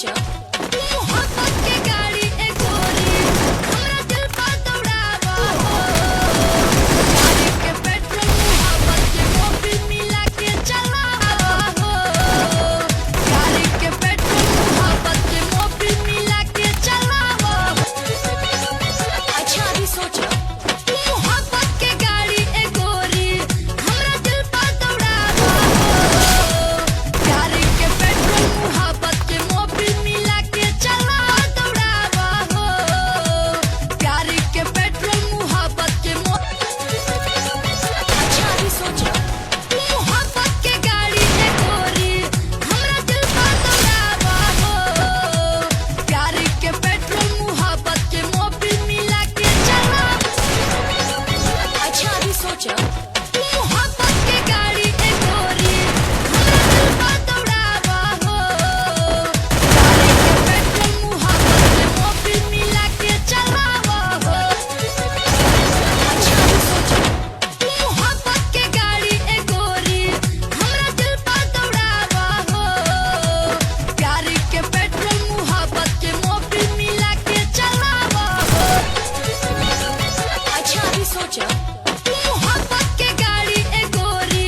सोचा मोहब्बत के गाड़ी ए गोरी हमरा दिल पर दौड़ावा हो गाड़ी के पेट्रोल मोहब्बत के मोबिल मिला के चलावा हो गाड़ी के पेट्रोल मोहब्बत के मोबिल मिला के चलावा हो अच्छा भी सोचा मोहब्बत के गाड़ी ए गोरी हमरा दिल पर दौड़ावा हो गाड़ी के पेट्रोल मोहब्बत के मोबिल मिला के चला दौड़ावा हो गाड़ी के पेट्रोल मोहब्बत के अच्छा भी सोचा मोहब्बत के गाड़ी ए गोरी हमरा दिल पर दौड़ावा हो गाड़ी के पेट्रोल मोहब्बत के मोबिल मिला के चला अच्छा भी सोचा मोहब्बत के गाड़ी ए गोरी हमरा दिल पर दौड़ावा हो गाड़ी के पेट्रोल मोहब्बत के मोबिल मिला के चलावा हो अच्छा भी सोचा मोहब्बत के गाड़ी ए गोरी हमरा दिल पर दौड़ावा हो गाड़ी के पेट्रोल मोहब्बत के मोबिल मिला के चलावा हो अच्छा भी सोचा मोहब्बत के गाड़ी ए गोरी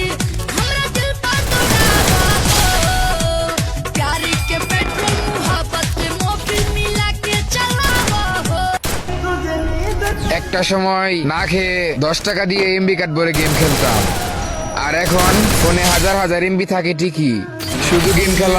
हमरा दिल पर दौड़ावा हो गाड़ी के पेट्रोल मोहब्बत के मोबिल मिला के चलावा हो একটা সময় না খেয়ে 10 টাকা দিয়ে এমবি কার্ড ভরে গেম খেলতাম, আর এখন ফোনে হাজার হাজার এমবি থাকে ঠিকই, শুধু গেম খেলা